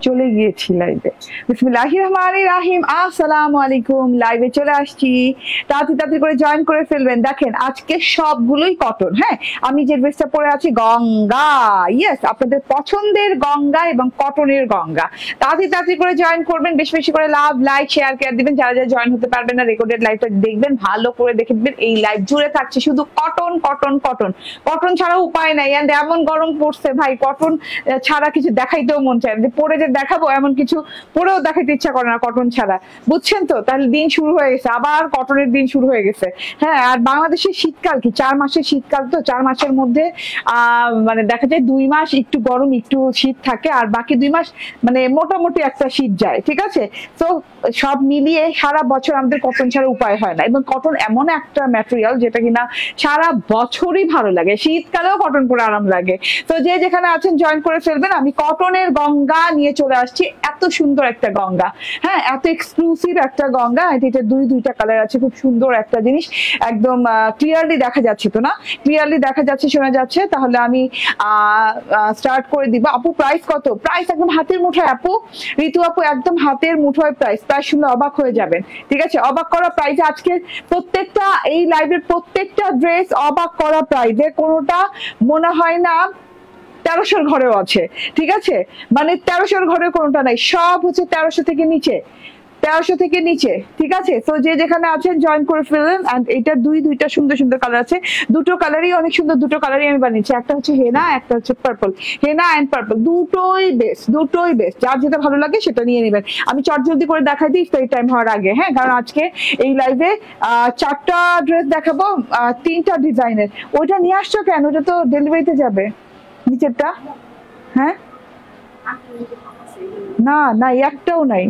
চলে গিয়েছি লাইভে। বিসমিল্লাহির রহমানির রহিম, আসসালামু আলাইকুম। লাইভে চলে আসছি, তাড়াতাড়ি করে জয়েন করে ফেলবেন। দেখেন আজকে সবগুলোই কটন। হ্যাঁ, আমি যে ড্রেসটা পরে আছি গঙ্গা, ইয়েস, আপনাদের পছন্দের গঙ্গা এবং কটনের গঙ্গা। তাড়াতাড়ি করে জয়েন করবেন, বেশি বেশি করে লাভ, লাইক, শেয়ার কেয়ার দিবেন। যারা যারা জয়েন হতে পারবেন না, রেকর্ডেড লাইভটা দেখবেন, ভালো করে দেখে দিবেন। এই লাইভ জুড়ে থাকছে শুধু কটন কটন কটন। কটন ছাড়া উপায় নাই। এমন গরম পড়ছে ভাই, কটন ছাড়া কিছু দেখাইতেও মন চায় না। পরে যে দেখাবো এমন কিছু পরেও দেখাইতে ইচ্ছা করে না কটন ছাড়া, বুঝছেন তো? তাহলে দিন শুরু হয়ে গেছে, আবার কটনের দিন শুরু হয়ে গেছে। হ্যাঁ, আর বাংলাদেশের শীতকাল কি 4 মাসের শীতকাল, তো 4 মাসের মধ্যে মানে দেখা যায় 2 মাস একটু গরম একটু শীত থাকে, আর বাকি 2 মাস মানে মোটামুটি একটা শীত যায়, ঠিক আছে? তো সব মিলিয়ে সারা বছর আমাদের কটন ছাড়া উপায় হয় না। এবং কটন এমন একটা ম্যাটেরিয়াল যেটা কিনা সারা বছরই ভালো লাগে, শীতকালেও কটন পরে আরাম লাগে। তো যে যেখানে আছেন জয়েন করে ফেলবেন। আমি কটনের গঙ্গা নিয়ে চলে আসছি, এত সুন্দর একটা গঙ্গা। হ্যাঁ, এত এক্সক্লুসিভ একটা গঙ্গা। এটা দুইটা কালার আছে, খুব সুন্দর একটা জিনিস। একদম ক্লিয়ারলি দেখা যাচ্ছে তো না? ক্লিয়ারলি দেখা যাচ্ছে, শোনা যাচ্ছে? তাহলে আমি স্টার্ট করে দিব। আপু প্রাইস কত? প্রাইস একদম হাতের মুঠোয় আপু, ঋতু আপু, একদম হাতের মুঠোয় প্রাইস। প্রাইস শুনলে অবাক হয়ে যাবেন, ঠিক আছে? অবাক করা প্রাইস। আজকে প্রত্যেকটা এই লাইভের প্রত্যেকটা ড্রেস অবাক করা প্রাইসে, কোনোটা মনে হয় না 1300 ঘরেও আছে, ঠিক আছে? মানে 1300 ঘরেও কোনোটা নাই, সব হচ্ছে 1300 থেকে নিচে, 1300 থেকে নিচে, ঠিক আছে? তো যে যেখানে আছেন জয়েন করে ফেলেন। এন্ড এটা দুইটা সুন্দর সুন্দর কালার আছে, দুটো কালারই অনেক সুন্দর, দুটো কালারই আমি বানিয়েছি। একটা হচ্ছে হেনা, একটা হচ্ছে পার্পল। হেনা এন্ড পার্পল দুটোই বেস্ট, দুটোই বেস্ট। যার যেটা ভালো লাগে সেটা নিয়ে নেবেন। আমি চটজলদি করে দেখাই দিই ইফতারি টাইম হওয়ার আগে। হ্যাঁ, কারণ আজকে এই লাইভে 4টা ড্রেস দেখাবো, 3টা ডিজাইনের। ওইটা নিয়ে আসছো কেন? ওটা তো ডেলিভারিতে যাবে, নিচেরটা। হ্যাঁ, না না, একটাও নাই,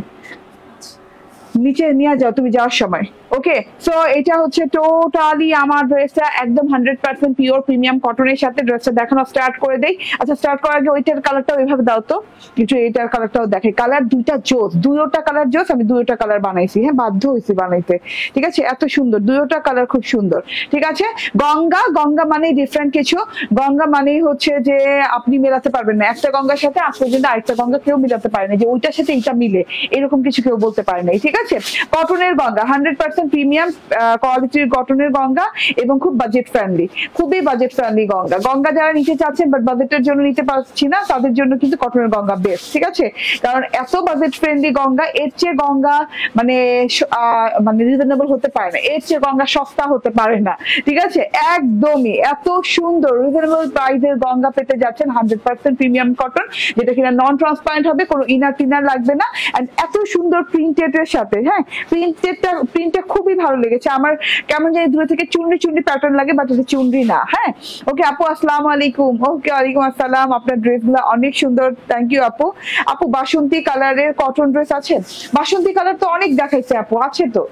নিচে নিয়ে যাও তুমি যাওয়ার সময়। ওকে, সো এটা হচ্ছে টোটালি আমার ড্রেসটা একদম 100% পিওর প্রিমিয়াম কটনের সাথে ড্রেসটা দেখানো স্টার্ট করে দেই। আচ্ছা, স্টার্ট করার আগে ওইটার কালারটাও ওইভাবে দাও তো, একটু এইটার কালারটাও দেখে। কালার দুইটা জোস, দুইটা কালার জোস। আমি দুইটা কালার বানাইছি, হ্যাঁ, বাধ্য হয়েছি বানাইতে, ঠিক আছে? এত সুন্দর দুইটা কালার, খুব সুন্দর, ঠিক আছে? গঙ্গা, গঙ্গা মানে ডিফারেন্ট কিছু। গঙ্গা মানেই হচ্ছে যে আপনি মেলাতে পারবেন না, একটা গঙ্গার সাথে আজ পর্যন্ত আরেকটা গঙ্গা কেউ মিলাতে পারে না, যে ওইটার সাথে এইটা মিলে, এরকম কিছু কেউ বলতে পারে না, ঠিক আছে? কটনের গঙ্গা, 100% প্রিমিয়াম কোয়ালিটির কটনের গঙ্গা, এবং খুব বাজেট ফ্রেন্ডলি, খুবই বাজেট ফ্রেন্ডলি গঙ্গা। গঙ্গা যারা নিতে চাচ্ছেন বাট বাজেটের জন্য নিতে পারছি না, তাদের জন্য কিন্তু কটনের গঙ্গা বেস্ট, ঠিক আছে? কারণ এত বাজেট ফ্রেন্ডলি গঙ্গা, এর চেয়ে গঙ্গা মানে মানে রিজনেবল হতে পারে না, এর চেয়ে গঙ্গা সস্তা হতে পারে না, ঠিক আছে? একদমই এত সুন্দর রিজনেবল প্রাইসের গঙ্গা পেতে যাচ্ছেন 100% প্রিমিয়াম কটন, যেটা কিনা নন ট্রান্সপারেন্ট হবে, কোনো ইনার টিনার লাগবে না। এন্ড এত সুন্দর প্রিন্টেড এর সাথে, হ্যাঁ, প্রিন্টটা খুবই ভালো লেগেছে আমার। কেমন জানি দূরে থেকে চুনরি চুনরি প্যাটার্ন লাগে, বাট এটা চুনরি না। হ্যাঁ, ওকে আপু, আসসালামু আলাইকুম। ওকে, ওয়ালাইকুম আসসালাম। আপনার ড্রেসগুলো অনেক সুন্দর, থ্যাংক ইউ আপু। আপু বাসন্তী কালারের কটন ড্রেস আছে? বাসন্তী কালার তো অনেক দেখাইছে আপু, আছে তো,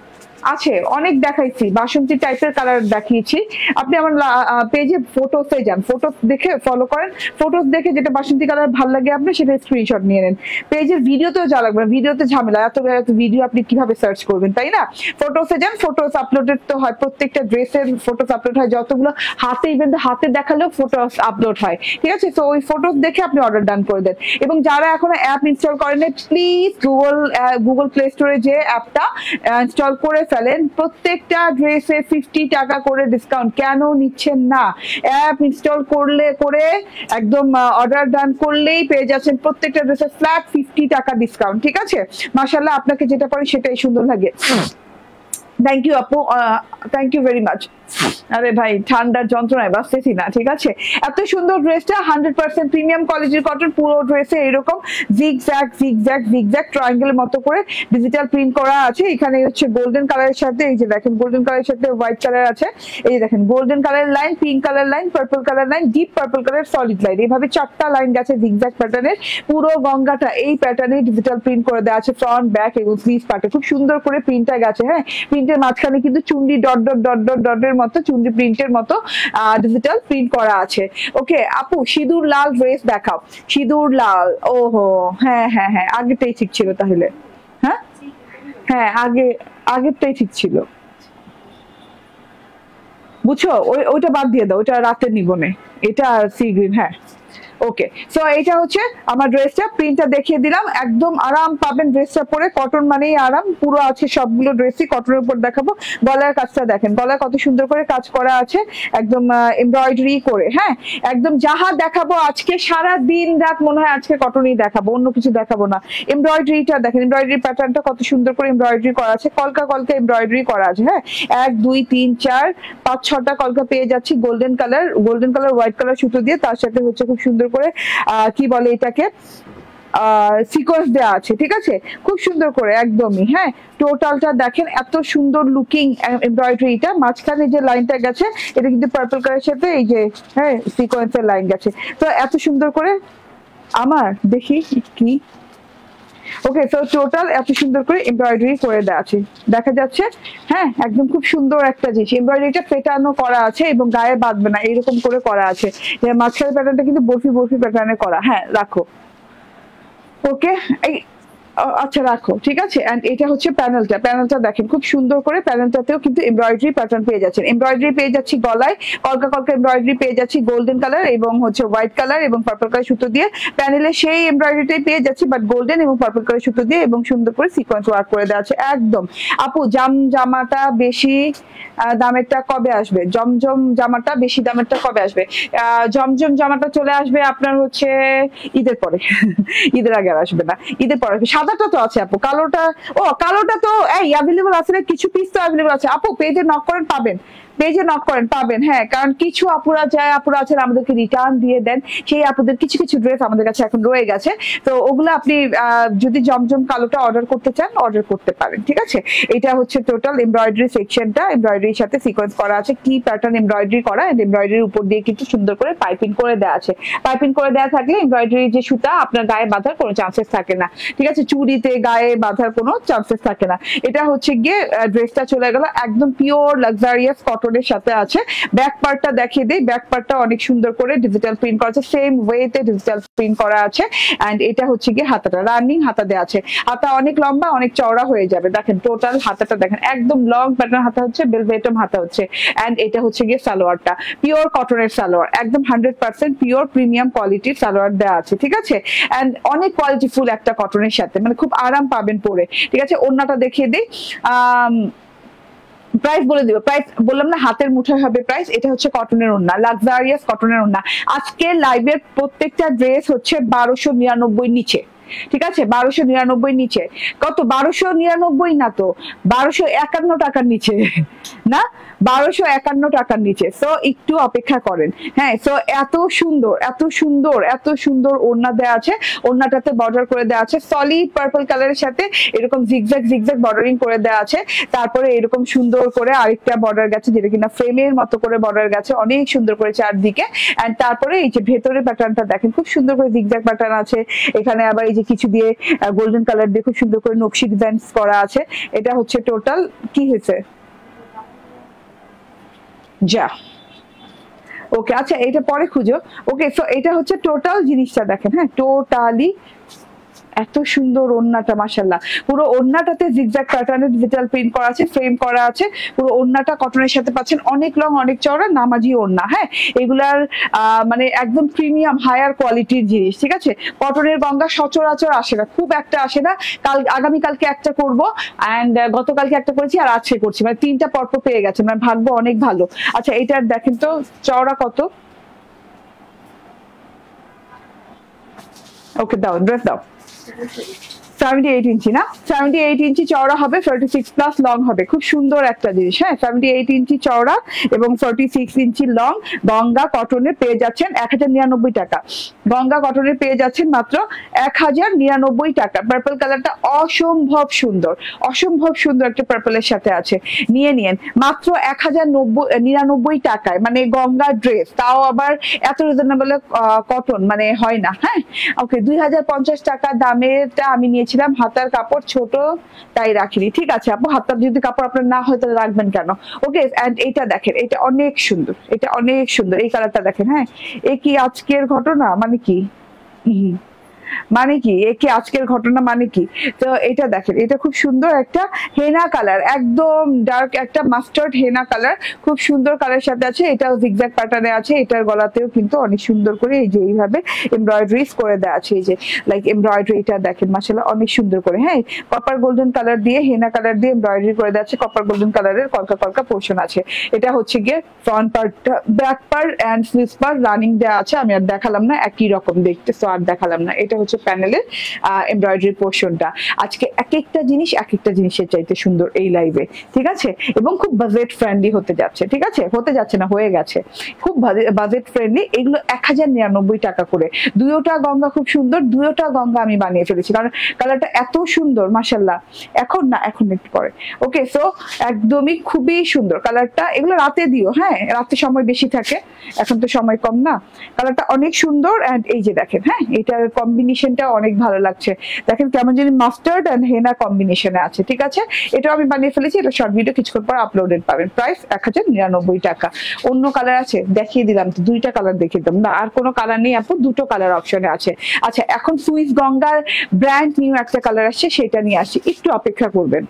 আছে অনেক দেখাইছি, বাসন্তী টাইপের কালার দেখিয়েছি। আপনি আমার পেজে ফটোসে যান, ফটোস দেখে ফলো করেন, ফটোস দেখে যেটা বাসন্তী কালার ভালো লাগে আপনি সেটা স্ক্রিনশট নিয়ে নেন। পেজের ভিডিওতেও যা লাগবে না, ভিডিওতে ঝামেলা, এত ভিডিও আপনি কিভাবে সার্চ করবেন, তাই না? ফটোসে যান, ফটোস আপলোডেড তো হয়, প্রত্যেকটা ড্রেসের ফটোস আপলোড হয়, যতগুলো হাতে, ইভেন হাতে দেখালেও ফটোস আপলোড হয়, ঠিক আছে? তো ওই ফটোস দেখে আপনি অর্ডার ডান করে দেন। এবং যারা এখনো অ্যাপ ইনস্টল করেন, প্লিজ গুগল প্লে স্টোরে যে অ্যাপটা ইনস্টল করে ফেলেন। প্রত্যেকটা ড্রেসে 50 টাকা করে ডিসকাউন্ট। কেন নিচ্ছেন না? অ্যাপ ইনস্টল করে একদম অর্ডার ডান করলেই পেয়ে যাচ্ছেন প্রত্যেকটা ড্রেসে ফ্ল্যাট 50 টাকা ডিসকাউন্ট, ঠিক আছে? মাশাআল্লাহ, আপনাকে যেটা পরে সেটাই সুন্দর লাগে। থ্যাংক ইউ আপু, থ্যাংক ইউ ভেরি মাচ। আরে ভাই, ঠান্ডার যন্ত্রণায় বাঁচতেছি না, ঠিক আছে? এত সুন্দর ড্রেসটা 100% প্রিমিয়াম কোয়ালিটির কটন, পুরো ড্রেসে এরকম জিগজ্যাগ জিগজ্যাগ জিগজ্যাগ ট্রায়াঙ্গেলের মতো করে ডিজিটাল প্রিন্ট করা আছে। এখানে হচ্ছে গোল্ডেন কালারের সাথে, এই যে দেখেন গোল্ডেন কালারের সাথে হোয়াইট কালার আছে, এই যে দেখেন golden colour line, pink colour line, purple colour line, deep purple colour, solid line, এইভাবে 4টা লাইন গেছে জিগজ্যাগ প্যাটার্নের। পুরো গঙ্গাটা এই প্যাটার্নে ডিজিটাল প্রিন্ট করে দেওয়া আছে, ফ্রন্ট ব্যাক এবং স্লিভ পার্টে খুব সুন্দর করে প্রিন্টটা গেছে। হ্যাঁ, প্রিন্টের মাঝখানে কিন্তু চুন্ডি ডট ডট ডট ডট ডটের মতো, চুন্ডি প্রিন্টের মতো ডিজিটাল প্রিন্ট করা আছে। ওকে আপু, সিঁদুর লাল ড্রেস দেখাও। সিঁদুর লাল, ওহো, হ্যাঁ হ্যাঁ হ্যাঁ, আগেটাই ঠিক ছিল তাহলে। হ্যাঁ হ্যাঁ, আগেরটাই ঠিক ছিল, বুঝছো? ওইটা বাদ দিয়ে দাও, ওইটা রাতে নিবনে, এটা সি গ্রিন। হ্যাঁ, ওকে, সো এটা হচ্ছে আমার ড্রেসটা, প্রিন্টটা দেখিয়ে দিলাম, একদম আরাম পাবেন ড্রেসটা পরে, কটন মানেই আরাম, পুরো আছে সবগুলো ড্রেসই কটনের উপর দেখাবো। গলার কাজটা দেখেন, গলায় কত সুন্দর করে কাজ করা আছে, একদম এমব্রয়ডারি করে, হ্যাঁ একদম যাহা দেখাবো আজকে সারা দিন রাত মনে হয় আজকে কটনই দেখাবো, অন্য কিছু দেখাবো না। এমব্রয়ডারিটা দেখেন, এমব্রয়ডারি প্যাটার্নটা কত সুন্দর করে এমব্রয়ডারি করা আছে, কলকা কলকা এমব্রয়ডারি করা আছে, হ্যাঁ 1 2 3 4 5 6টা কলকা পেয়ে যাচ্ছি গোল্ডেন কালার হোয়াইট কালার সুতো দিয়ে, তার সাথে হচ্ছে খুব সুন্দর করে কি বলে এটাকে সিকোয়েন্স দেওয়া আছে, ঠিক আছে খুব সুন্দর করে একদমই, হ্যাঁ টোটালটা দেখেন এত সুন্দর লুকিং এমব্রয়ডারিটা, মাঝখানে যে লাইনটা গেছে এটা কিন্তু পার্পল কালারের সাথে এই যে হ্যাঁ সিকোয়েন্সের লাইন গেছে, তো এত সুন্দর করে আমার দেখি কি ওকে, তো টোটাল এত সুন্দর করে এমব্রয়ডারি করে দেওয়া আছে, দেখা যাচ্ছে হ্যাঁ একদম খুব সুন্দর একটা জিনিস, এমব্রয়ডারিটা পেটানো করা আছে এবং গায়ে বাঁধবে না এরকম করে করা আছে, মাঝখানের প্যাটার্নটা কিন্তু বরফি বরফি প্যাটার্নে করা, হ্যাঁ রাখো ওকে এই আচ্ছা রাখো ঠিক আছে। এন্ড এটা হচ্ছে প্যানেলটা দেখেন খুব সুন্দর করে, প্যানেলটাতেও কিন্তু এমব্রয়ডারি প্যাটার্ন পেয়ে যাচ্ছেন, এমব্রয়ডারি পেয়ে যাচ্ছি গলায়, কলকা কলকা এমব্রয়ডারি পেয়ে যাচ্ছি গোল্ডেন কালার এবং হচ্ছে হোয়াইট কালার এবং পার্পল কালার সুতো দিয়ে, প্যানেলে সেই এমব্রয়ডারিটাই পেয়ে যাচ্ছি বাট গোল্ডেন এবং পার্পল কালার সুতো দিয়ে এবং সুন্দর করে সিকোয়েন্স ওয়ার্ক করে দেওয়া আছে একদম। আপু জামাটা বেশি দামেরটা কবে আসবে? জমজম জামাটা বেশি দামেরটা কবে আসবে? জমজম জামাটা চলে আসবে আপনার হচ্ছে ঈদের পরে ঈদের আগে আর আসবে না, ঈদের পরে। সাদাটা তো আছে আপু, কালোটা তো এই অ্যাভেলেবল আছে না, কিছু পিস তো অ্যাভেলেবল আছে আপু, পেজে নক করেন পাবেন, পেজে নক করেন পাবেন, হ্যাঁ কারণ কিছু আপুরা আছেন আমাদেরকে রিটার্ন দিয়ে দেন, সেই আপুদের কিছু কিছু ড্রেস আমাদের কাছে এখন রয়ে গেছে, তো ওগুলো আপনি যদি জমজম কালোটা অর্ডার করতে চান অর্ডার করতে পারেন, ঠিক আছে। এটা হচ্ছে টোটাল এমব্রয়ডারি সেকশনটা, এমব্রয়ডারির সাথে সিকোয়েন্স করা আছে, কি প্যাটার্ন এমব্রয়ডারি করা, এমব্রয়ডারির উপর দিয়ে কিন্তু সুন্দর করে পাইপিং করে দেওয়া আছে, পাইপিং করে দেওয়া থাকলে এমব্রয়ডারি যে সুতা আপনার গায়ে বাঁধার কোনো চান্সেস থাকে না, ঠিক আছে, চুড়িতে গায়ে বাঁধার কোনো চান্সেস থাকে না। এটা হচ্ছে গিয়ে ড্রেসটা চলে গেল একদম পিওর লাক্সারিয়াস কটনের সাথে আছে। ব্যাক পার্টটা দেখিয়ে দিই, ব্যাক পার্টটা অনেক সুন্দর করে ডিজিটাল প্রিন্ট করা আছে, সেম ওয়েতে ডিজিটাল প্রিন্ট করা আছে। এন্ড এটা হচ্ছে গিয়ে হাতাটা, রানিং হাতা দেওয়া আছে, হাতা অনেক লম্বা অনেক চওড়া হয়ে যাবে, দেখেন টোটাল হাতাটা দেখেন একদম লং প্যাটার্ন হাতা হচ্ছে, বেলভেটম হাতা হচ্ছে। এন্ড এটা হচ্ছে গিয়ে সালোয়ারটা, পিওর কটনের সালোয়ার, একদম 100% পিওর প্রিমিয়াম কোয়ালিটির সালোয়ার দেওয়া আছে, ঠিক আছে। এন্ড অনেক কোয়ালিটিফুল একটা কটনের সাথে, মানে খুব আরাম পাবেন পরে, ঠিক আছে। ওড়নাটা দেখিয়ে দিই, প্রাইস বলে দিব, প্রাইস বললাম না হাতের মুঠোয় হবে প্রাইস। এটা হচ্ছে কটনের ওড়না, লাক্সারিয়াস কটনের ওড়না। আজকে লাইভের প্রত্যেকটা ড্রেস হচ্ছে 1299 নিচে, ঠিক আছে 1299 নিচে, কত 1299 না তো 1251 টাকার নিচে না, 1251 টাকার নিচে। সো একটু অপেক্ষা করেন, হ্যাঁ সো এত সুন্দর এত সুন্দর এত সুন্দর ওড়না দেওয়া আছে, ওড়নাটাতে বর্ডার করে দেওয়া আছে সলিড পার্পল কালারের সাথে এরকম জিগজ্যাগ জিগজ্যাগ বর্ডারিং করে দেওয়া আছে, তারপরে এরকম সুন্দর করে আরেকটা বর্ডার গেছে যেটা কিনা ফ্রেমের মতো করে বর্ডার গেছে অনেক সুন্দর করে চারদিকে। এন্ড তারপরে এই যে ভেতরের প্যাটার্নটা দেখেন খুব সুন্দর করে জিগজ্যাগ প্যাটার্ন আছে, এখানে আবার এই যে কিছু দিয়ে গোল্ডেন কালার দিয়ে খুব সুন্দর করে নকশি ডিজাইন করা আছে। এটা হচ্ছে টোটাল কি হয়েছে যা ওকে, আচ্ছা এটা পরে খুঁজো। ওকে সো এটা হচ্ছে টোটাল জিনিসটা দেখেন, হ্যাঁ টোটালি এত সুন্দর ওড়নাটা, মাশাআল্লাহ পুরো ওড়নাটাতে জিগজ্যাগ প্যাটার্নের ডিজিটাল প্রিন্ট করা আছে, ফ্রেম করা আছে, পুরো ওড়নাটা কটনের সাথে পাচ্ছেন, অনেক লং অনেক চওড়া নামাজি ওড়না, হ্যাঁ এগুলার মানে একদম প্রিমিয়াম হায়ার কোয়ালিটির জিনিস, ঠিক আছে। কটনের গঙ্গা সচরাচর আসে না, খুব একটা আসে না, আগামীকালকে একটা করব এন্ড গতকালকে একটা করেছি আর আজকে করছি, মানে 3টা পর্ব পেয়ে গেছে, মানে ভাগ্য অনেক ভালো। আচ্ছা এটার দেখেন তো চওড়া কত, ওকে দাও ড্রেস দাও, 78 ইঞ্চি না, 78 ইঞ্চি চওড়া হবে, 46 প্লাস লং হবে, খুব সুন্দর একটা জিনিস, হ্যাঁ 78 ইঞ্চি চওড়া এবং 46 ইঞ্চি লং। গঙ্গা কটনের পেয়ে যাচ্ছেন 1099 টাকা, গঙ্গা কটনের পেয়ে যাচ্ছেন মাত্র 1099 টাকা। পার্পল কালারটা অসম্ভব সুন্দর একটা পার্পলের সাথে আছে, নিয়ে নিন মাত্র 1099 টাকায়, মানে গঙ্গা ড্রেস, তাও আবার এত রিজনেবল কটন মানে হয় না, হ্যাঁ ওকে 2050 টাকা দামেরটা আমি নিয়েছিলাম, হাতার কাপড় ছোট তাই রাখিনি, ঠিক আছে আপু হাতার যদি কাপড় আপনার না হয় তাহলে রাখবেন কেন, ওকে। এন্ড এটা দেখেন এটা অনেক সুন্দর, এটা অনেক সুন্দর, এই কালারটা দেখেন, হ্যাঁ এ কি আজকের ঘটনা মানে কি মানে কি এ কি আজকের ঘটনা মানে কি? তো এটা দেখেন, এটা খুব সুন্দর একটা হেনা কালার, একদম ডার্ক একটা মাস্টার্ড হেনা কালার, খুব সুন্দর কালার সাথে আছে। এটাও জিগজ্যাগ প্যাটার্নে আছে। এটার গলাতেও কিন্তু অনেক সুন্দর করে এই যে এইভাবে এমব্রয়ডারিজ করে দেওয়া আছে। এই যে লাইক এমব্রয়ডারি, এটা দেখেন মাশাআল্লাহ অনেক সুন্দর করে। হ্যাঁ, কপার গোল্ডেন কালার দিয়ে হেনা কালার দিয়ে এমব্রয়ডারি করে দেওয়া আছে। কপার গোল্ডেন কালারের কলকা কলকা পোর্শন আছে। এটা হচ্ছে গিয়ে ফ্রন্ট পার্টটা, back part and sleeves part running দেওয়া আছে। আমি আর দেখালাম না, একই রকম দেখতে, সো আর দেখালাম না। এটা হচ্ছে প্যানেলের এমব্রয়ডারি পোর্শনটা। আজকে এক একটা জিনিস এক একটা জিনিসের চাইতে সুন্দর এই লাইভে, ঠিক আছে? এবং খুব বাজেট ফ্রেন্ডলি হতে যাচ্ছে, ঠিক আছে? হতে যাচ্ছে না, হয়ে গেছে। খুব বাজেট ফ্রেন্ডলি। এগুলো 1099 টাকা করে। দুয়োটা গঙ্গা খুব সুন্দর, দুয়োটা গঙ্গা আমি বানিয়ে ফেলেছি, কারণ কালারটা এত সুন্দর মাশাআল্লাহ। এখন না, এখন একটু পরে। ওকে, সো একদমই খুবই সুন্দর কালারটা। এগুলো রাতে দিও, হ্যাঁ, রাতে সময় বেশি থাকে, এখন তো সময় কম না। কালারটা অনেক সুন্দর। এন্ড এই যে দেখেন, হ্যাঁ, এটার কম্বিনেশনটা অনেক ভালো লাগছে। দেখেন কেমন জানি মাস্টার্ড এন্ড হেনা কম্বিনেশনে আছে, ঠিক আছে? এটাও আমি বানিয়ে ফেলেছি। এটা শর্ট ভিডিও কিছুক্ষণ পর আপলোডেড পাবেন। প্রাইস 1099 টাকা। অন্য কালার আছে দেখিয়ে দিলাম তো, দুইটা কালার দেখিয়ে দিলাম না, আর কোনো কালার নেই আপু, দুটো কালার অপশনে আছে। আচ্ছা, এখন সুইস গঙ্গার ব্র্যান্ড নিউ একটা কালার আসছে, সেটা নিয়ে আসছি, একটু অপেক্ষা করবেন।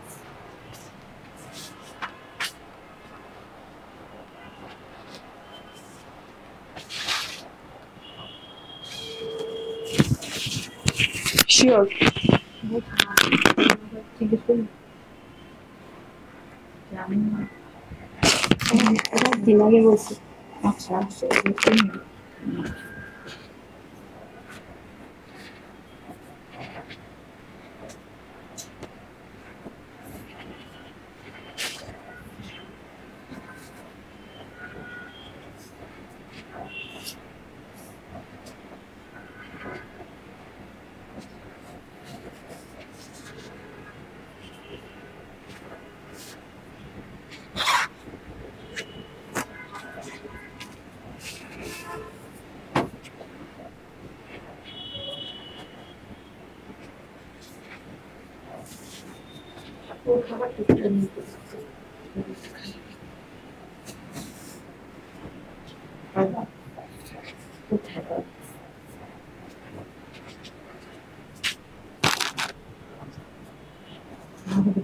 শিওর ঠিক আছে। দিন আগে বলছি। আচ্ছা আচ্ছা,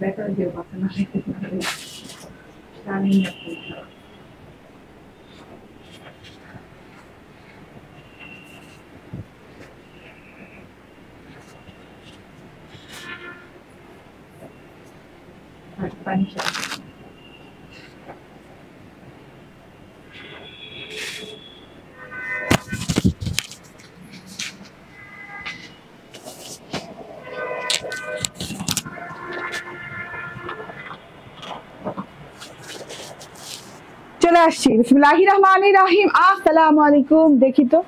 better idea about the night. Standing up. Bunch of চলে আসছি। বিসমিল্লাহির রহমানির রহিম। আসসালামু আলাইকুম। দেখি তো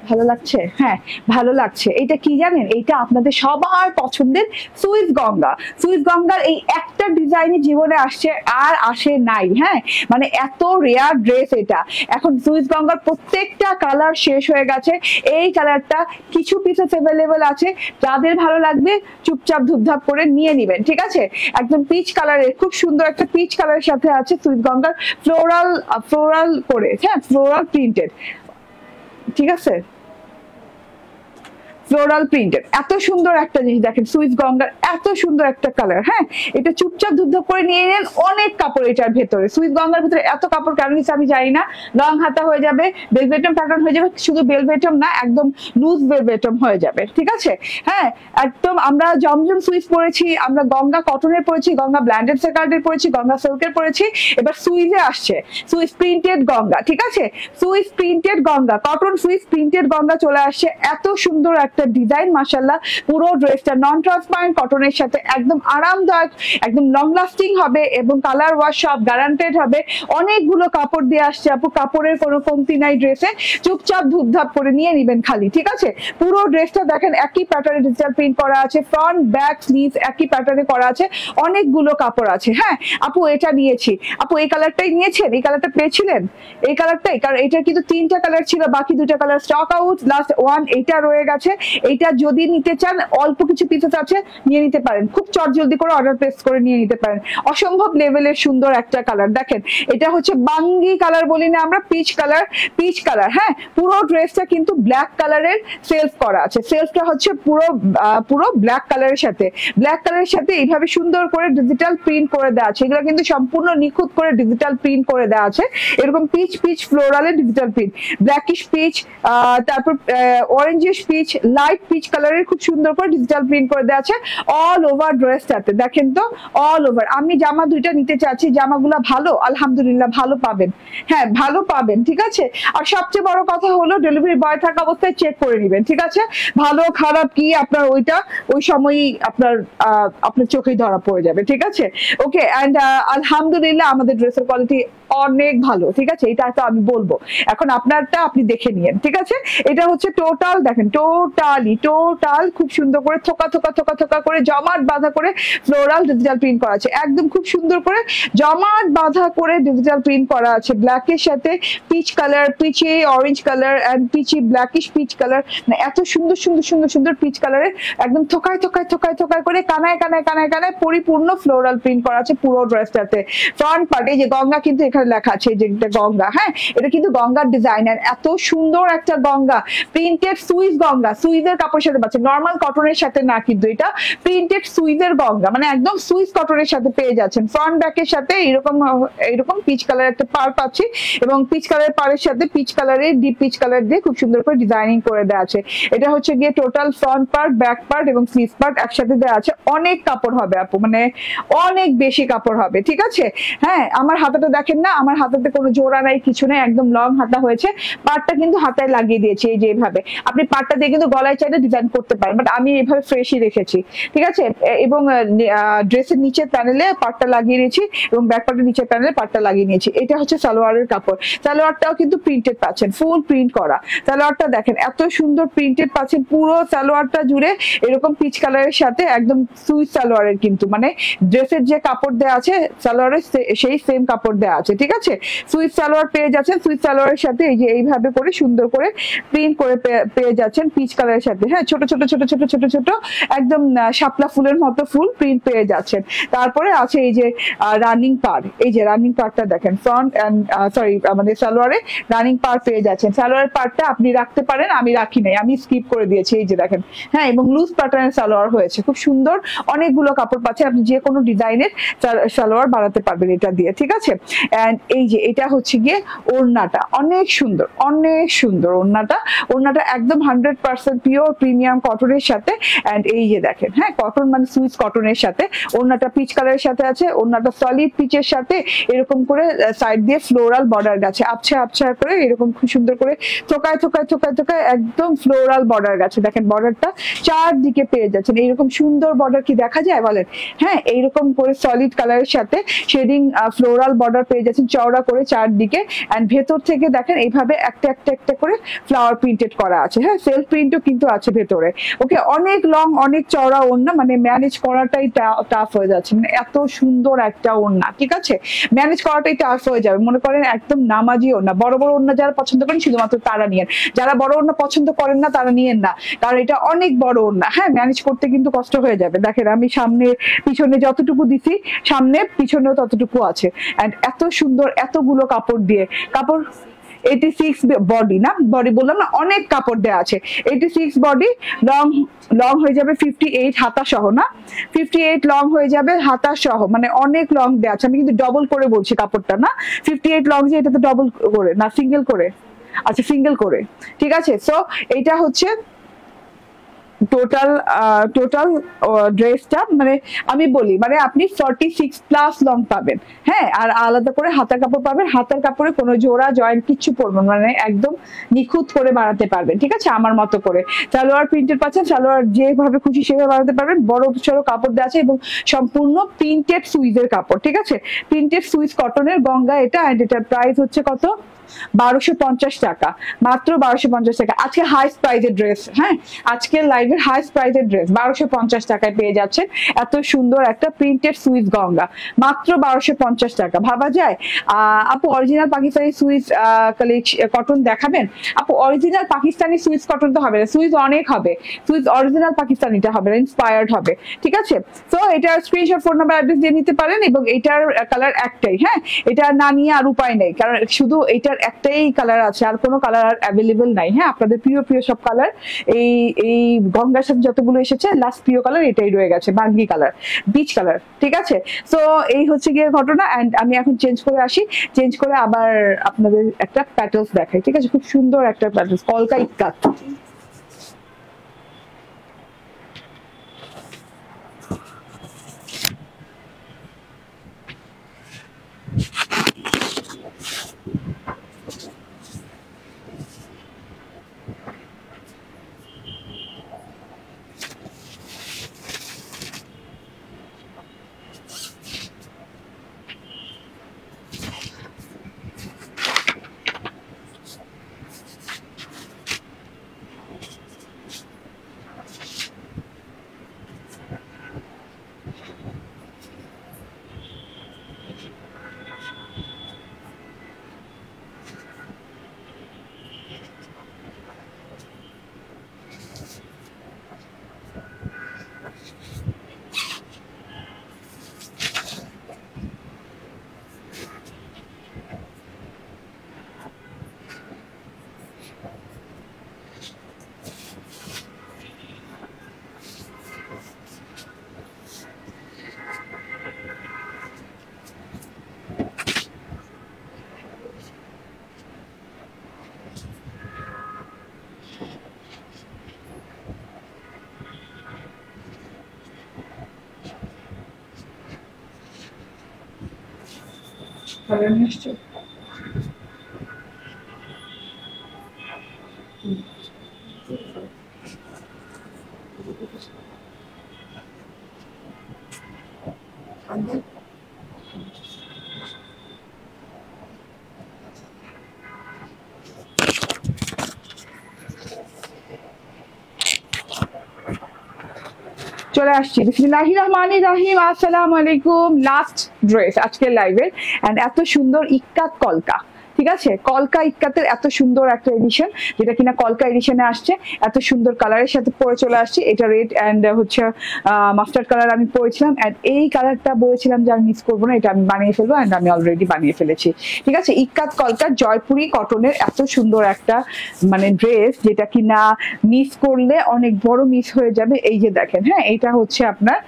ভালো লাগছে? হ্যাঁ, ভালো লাগছে। এটা কি জানেন? এইটা আপনাদের সবার পছন্দের সুইস গঙ্গা। সুইস গঙ্গার এই একটা ডিজাইনই জীবনে আসছে, আর আসে নাই। হ্যাঁ, মানে এত রেয়ার ড্রেস এটা। এখন সুইস গঙ্গার প্রত্যেকটা কালার শেষ হয়ে গেছে। এই কালারটা কিছু পিসেস অ্যাভেলেবল আছে, যাদের ভালো লাগবে চুপচাপ ধুপধাপ করে নিয়ে নিবেন, ঠিক আছে? একদম পিচ কালারের, খুব সুন্দর একটা পিচ কালারের সাথে আছে সুইস গঙ্গার ফ্লোরাল করে, হ্যাঁ, ফ্লোরাল প্রিন্টেড, ঠিক আছে? ফ্লোরাল প্রিন্টেড, এত সুন্দর একটা জিনিস দেখেন, সুইস গঙ্গার এত সুন্দর একটা কালার। হ্যাঁ, এটা চুপচাপ ধুপধাপ করে নিয়ে নেন। অনেক কাপড় এটার ভেতরে, সুইস গঙ্গার ভেতরে এত কাপড় কেন নিচ্ছে আমি জানি না। লং হাতা হয়ে যাবে, বেলভেটম প্যাটার্ন হয়ে যাবে, শুধু বেলভেটম না, একদম লুজ বেলভেটম হয়ে যাবে, ঠিক আছে? হ্যাঁ, একদম আমরা জমজম সুইস পরেছি, আমরা গঙ্গা কটনের পরেছি, গঙ্গা ব্ল্যান্ডেড সেকার্ডের পরেছি, গঙ্গা সিল্কের পরেছি। এবার সুইসে আসছে সুইস প্রিন্টেড গঙ্গা, ঠিক আছে? Swiss printed Ganga, cotton Swiss printed Ganga চলে আসছে। এত সুন্দর একটা ডিজাইন মাশাআল্লাহ। পুরো ড্রেসটা নন ট্রান্সপারেন্ট কটনের সাথে একদম আরামদায়ক, একদম লং লাস্টিং হবে এবং কালার ওয়াশ সব গ্যারান্টেড হবে। অনেকগুলো কাপড় দিয়ে আসছে আপু, কাপড়ের কোনো কমতি নাই ড্রেসে। চুপচাপ ধুপধাপ করে নিয়ে নিবেন খালি, ঠিক আছে? পুরো ড্রেসটা দেখেন একই প্যাটার্নে ডিজিটাল প্রিন্ট করা আছে, ফ্রন্ট ব্যাক স্লিভ একই প্যাটার্নে করা আছে, অনেকগুলো কাপড় আছে। হ্যাঁ আপু, এটা নিয়েছি। আপু এই কালারটাই নিয়েছেন? এই কালারটা পেয়েছিলেন? এই কালারটাই, কারণ এটার কিন্তু 3টা কালার ছিল, বাকি 2টা colour stock out, last one এইটা রয়ে গেছে। এইটা যদি নিতে চান অল্প কিছু পিসেস আছে, নিয়ে নিতে পারেন, খুব চটজলদি করে অর্ডার প্লেস করে নিয়ে নিতে পারেন। অসম্ভব লেভেলের সুন্দর একটা কালার দেখেন, এটা হচ্ছে বাঙ্গি কালার বলি না আমরা, পিচ কালার। হ্যাঁ, পুরো ড্রেসটা কিন্তু ব্ল্যাক কালারের সেলফ করা আছে, সেলফটা হচ্ছে পুরো ব্ল্যাক কালারের সাথে এইভাবে সুন্দর করে ডিজিটাল প্রিন্ট করে দেওয়া আছে। এগুলো কিন্তু সম্পূর্ণ নিখুঁত করে ডিজিটাল প্রিন্ট করে দেওয়া আছে, এরকম পিচ ফ্লোরালের ডিজিটাল প্রিন্ট, ব্ল্যাকিশ পিচ, তারপর অরেঞ্জিশ পিচ, লাইট পিচ কালারের খুব সুন্দর করে ডিজিটাল প্রিন্ট করে দেওয়া আছে অল ওভার ড্রেসটাতে। দেখেন তো অল ওভার। আমি জামা দুইটা নিতে চাচ্ছি, জামাগুলো ভালো, আলহামদুলিল্লাহ ভালো পাবেন, হ্যাঁ ভালো পাবেন, ঠিক আছে। আর সবচেয়ে বড় কথা হলো ডেলিভারি বয় থাকা অবস্থায় চেক করে নেবেন, ঠিক আছে, ভালো খারাপ কি আপনার ওইটা ওই সময়ই আপনার চোখেই ধরা পড়ে যাবে, ঠিক আছে। ওকে, অ্যান্ড আলহামদুলিল্লাহ আমাদের ড্রেসের কোয়ালিটি অনেক ভালো, ঠিক আছে, এটা তো আমি বলবো। এখন আপনারটা আপনি দেখে নিয়েন, ঠিক আছে। এটা হচ্ছে টোটাল, দেখেন টোটাল খুব সুন্দর করে থোকা করে জমাট বাঁধা করে ফ্লোরাল ডিজিটাল প্রিন্ট করা আছে, একদম খুব সুন্দর করে জমাট বাঁধা করে ডিজিটাল প্রিন্ট করা আছে, ব্ল্যাকের সাথে peach colour, peachy orange colour and peachy blackish peach colour, মানে এত সুন্দর পিচ কালারের একদম থোকায় করে কানায় পরিপূর্ণ ফ্লোরাল প্রিন্ট করা আছে পুরো ড্রেসটাতে। ফ্রন্ট পার্টে যে গঙ্গা কিন্তু এখানে লেখা আছে, যে গঙ্গা, হ্যাঁ এটা কিন্তু গঙ্গার ডিজাইনার, এত সুন্দর একটা গঙ্গা, প্রিন্টেড সুইজের কাপড়ের সাথে পাচ্ছে, নর্মাল কটনের সাথে না, কিন্তু এটা প্রিন্টেড সুইজের গঙ্গা, মানে একদম সুইজ কটনের সাথে পেয়ে যাচ্ছেন। ফ্রন্ট ব্যাকের সাথে এরকম পিচ কালার একটা পার পাচ্ছি, এবং পিচ কালারের পাড়ের সাথে পিচ কালারের ডিপ পিচ কালার দিয়ে খুব সুন্দর করে ডিজাইনিং করে দেওয়া আছে। এটা হচ্ছে গিয়ে total front part, back part এবং স্লিভ পার্ট একসাথে দেওয়া আছে। অনেক কাপড় হবে আপু, মানে অনেক বেশি কাপড় হবে, ঠিক আছে। হ্যাঁ, আমার হাতাটা দেখেন না, আমার হাতাতে কোনো জোড়া নাই, কিছু নাই, একদম লং হাতা হয়েছে। পার্টটা কিন্তু হাতায় লাগিয়ে দিয়েছি, এই যে এইভাবে আপনি পার্টটা দিয়ে কিন্তু গলায় চাইলে ডিজাইন করতে পারেন, বাট আমি এইভাবে ফ্রেশই রেখেছি, ঠিক আছে। এবং ড্রেসের নিচের প্যানেলে পার্টটা লাগিয়ে নিয়েছি এবং ব্যাক পার্টের নিচের প্যানেলে পার্টটা লাগিয়ে নিয়েছি। এটা হচ্ছে সালোয়ারের কাপড়, সালোয়ারটাও কিন্তু প্রিন্টেড পাচ্ছেন, ফুল প্রিন্ট করা। সালোয়ারটা দেখেন এত সুন্দর প্রিন্টেড পাচ্ছেন, পুরো সালোয়ারটা জুড়ে এরকম পিচ কালারের সাথে একদম সুইচ সালোয়ারের, কিন্তু মানে ড্রেসের যে কাপড় দেওয়া আছে সালোয়ারের সেই সেম কাপড় দেওয়া আছে, ঠিক আছে। সুইচ সালোয়ার পেয়ে যাচ্ছেন, সুইচ সালোয়ারের সাথে এই যে এইভাবে করে সুন্দর করে প্রিন্ট করে পেয়ে যাচ্ছেন পিচ কালারের সাথে। হ্যাঁ, ছোট একদম শাপলা ফুলের মতো ফুল প্রিন্ট পেয়ে যাচ্ছেন। তারপরে আছে এই যে রানিং পার, এই যে রানিং পারটা দেখেন, ফ্রন্ট এন্ড আমাদের সালোয়ারে রানিং পার পেয়ে যাচ্ছেন। সালোয়ারের পারটা আপনি রাখতে পারেন, আমি রাখি নাই, আমি স্কিপ করে দিয়েছি, এই যে দেখেন। হ্যাঁ, এবং লুজ প্যাটার্নের সালোয়ার হয়েছে, খুব সুন্দর, অনেকগুলো কাপড় পাচ্ছেন, আপনি যে কোনো ডিজাইনের সালোয়ার বানাতে পারবেন এটা দিয়ে, ঠিক আছে। এন্ড এই যে এটা হচ্ছে গিয়ে ওড়নাটা, অনেক সুন্দর ওড়নাটা একদম 100% পিওর প্রিমিয়াম কটনের সাথে। এন্ড এই যে দেখেন, হ্যাঁ কটন মানে সুইচ কটনের সাথে, ওড়নাটা পিচ কালারের সাথে আছে, ওড়নাটা সলিড পিচের সাথে এরকম করে সাইড দিয়ে ফ্লোরাল বর্ডার গেছে, আবছা করে এরকম খুব সুন্দর করে থোকায় একদম ফ্লোরাল বর্ডার গেছে। দেখেন বর্ডারটা চারদিকে পেয়ে যাচ্ছেন, এইরকম সুন্দর বর্ডার কি দেখা যায় বলেন। হ্যাঁ, এইরকম করে সলিড কালারের সাথে শেডিং ফ্লোরাল বর্ডার পেয়ে যাচ্ছেন চওড়া করে চারদিকে। এন্ড ভেতর থেকে দেখেন এইভাবে একটা করে ফ্লাওয়ার প্রিন্টেড করা আছে। হ্যাঁ, সেলফ প্রিন্টও কিন্তু আছে ভেতরে। ওকে, অনেক লং, অনেক চওড়া ওড়না, মানে ম্যানেজ করাটাই টাফ হয়ে যাচ্ছে, মানে এত সুন্দর একটা ওড়না, ঠিক আছে, ম্যানেজ করাটাই টাফ হয়ে যাবে। মনে করেন একদম নামাজি ওড়না, বড় ওড়না যারা পছন্দ করেন শুধুমাত্র তারা নিয়েন, যারা বড় ওড়না পছন্দ করেন না তারা নিয়েন না, কারণ এটা অনেক বড় ওড়না। হ্যাঁ, ম্যানেজ করতে কিন্তু কষ্ট হয়ে যাবে। দেখেন আমি সামনে পিছনে যতটুকু দিছি, সামনে পিছনেও ততটুকু আছে। এন্ড এত সুন্দর, এতগুলো কাপড় দিয়ে, কাপড় 86 বডি না, বডি বললাম না, অনেক কাপড় দেওয়া আছে। 86 বডি, লং হয়ে যাবে 58 হাতা সহ, না 58 লং হয়ে যাবে হাতা সহ, মানে অনেক লং দেওয়া আছে। আমি কিন্তু ডবল করে বলছি কাপড়টা, না 58 লং, যে এটা তো ডবল করে না, সিঙ্গেল করে, আচ্ছা সিঙ্গেল করে, ঠিক আছে। সো এটা হচ্ছে টোটাল ড্রেসটা, মানে আমি বলি মানে আপনি 46+ লং পাবেন। হ্যাঁ, আর আলাদা করে হাতার কাপড় পাবেন, হাতার কাপড়ে কোনো জোড়া জয়েন্ট কিচ্ছু পরবেন, মানে একদম নিখুঁত করে বানাতে পারবেন, ঠিক আছে, আমার মতো করে। সালোয়ার প্রিন্টেড পাচ্ছেন, সালোয়ার যেভাবে খুশি সেভাবে বানাতে পারবেন, বড় ছোট কাপড় দেওয়া আছে এবং সম্পূর্ণ প্রিন্টেড সুইজের কাপড়, ঠিক আছে, প্রিন্টেড সুইজ কটনের গঙ্গা এটা। এন্ড এটার প্রাইস হচ্ছে কত, 1250 টাকা, মাত্র 1250 টাকা। আজকে হাইস্ট প্রাইজের ড্রেস। হ্যাঁ, আজকের লাইভ লাইভের হাইস্ট প্রাইসের ড্রেস 1250 টাকায় পেয়ে যাচ্ছেন এত সুন্দর একটা প্রিন্টেড সুইস গঙ্গা, মাত্র 1250 টাকা। ভাবা যায়? আপু অরিজিনাল পাকিস্তানি সুইস কটন দেখাবেন? আপু অরিজিনাল পাকিস্তানি সুইস কটন তো হবে না, সুইস অনেক হবে, সুইস অরিজিনাল পাকিস্তানিটা হবে না, ইন্সপায়ার্ড হবে। ঠিক আছে, তো এটার স্ক্রিনশট, ফোন নাম্বার, অ্যাড্রেস দিয়ে নিতে পারেন। এবং এটার কালার একটাই, হ্যাঁ, এটা না নিয়ে আর উপায় নেই, কারণ শুধু এটার একটাই কালার আছে, আর কোনো কালার আর অ্যাভেলেবল নাই। হ্যাঁ, আপনাদের প্রিয় প্রিয় সব কালার এই এই গঙ্গার সাথে যতগুলো এসেছে, লাস্ট প্রিয় কালার এটাই রয়ে গেছে, বাঙ্গি কালার, বিচ কালার। ঠিক আছে, তো এই হচ্ছে গিয়ে ঘটনা। অ্যান্ড আমি এখন চেঞ্জ করে আসি, চেঞ্জ করে আবার আপনাদের একটা প্যাটেলস দেখাই। ঠিক আছে, খুব সুন্দর একটা প্যাটেলস, কলকা ইক্কাত। নিশ্চয় চলে আসছি। বিসমিল্লাহির রহমানির রহিম, আসসালামু আলাইকুম। লাস্ট ড্রেস আজকের লাইভের, এন্ড এত সুন্দর ইক্কাত কলকা। ঠিক আছে, কলকা ইক্কাতের এত সুন্দর একটা এডিশন, যেটা কিনা কলকা এডিশনে আসছে, এত সুন্দর কালারের সাথে পরে চলে আসছি। এটা রেড অ্যান্ড হচ্ছে মাস্টার্ড কালার আমি পরেছিলাম, অ্যান্ড এই কালারটা বলেছিলাম যে আমি মিস করবো না, এটা আমি বানিয়ে ফেলবো, অ্যান্ড আমি অলরেডি বানিয়ে ফেলেছি। ঠিক আছে, ইক্কাত কলকা জয়পুরি কটনের এত সুন্দর একটা মানে ড্রেস, যেটা কিনা মিস করলে অনেক বড় মিস হয়ে যাবে। এই যে দেখেন, হ্যাঁ, এটা হচ্ছে আপনার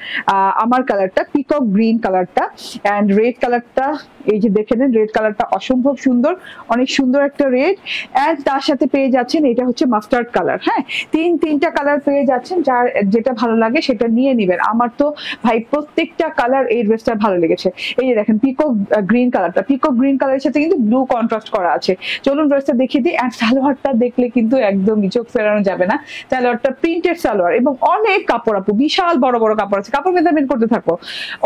আমার কালারটা পিকক গ্রিন কালারটা, অ্যান্ড রেড কালারটা এই যে দেখে নেন, রেড কালারটা অসম্ভব সুন্দর, অনেক সুন্দর একটা রেড। অ্যান্ড তার সাথে পেয়ে যাচ্ছেন এটা হচ্ছে মাস্টার্ড কালার। হ্যাঁ, তিনটা কালার পেয়ে যাচ্ছেন, যার যেটা ভালো লাগে সেটা নিয়ে নেবেন। আমার তো ভাই প্রত্যেকটা কালার এই ড্রেসটা ভালো লেগেছে। এই যে দেখেন পিকক গ্রিন কালারটা, পিকক গ্রিন কালারের সাথে কিন্তু ব্লু কন্ট্রাস্ট করা আছে। চলুন ড্রেসটা দেখিয়ে দিই। অ্যান্ড সালোয়ারটা দেখলে কিন্তু একদমই চোখ ফেরানো যাবে না। সালোয়ারটা প্রিন্টেড সালোয়ার, এবং অনেক কাপড়, আপু বিশাল বড় বড় কাপড় আছে। কাপড় মেজারমেন্ট করতে থাকো,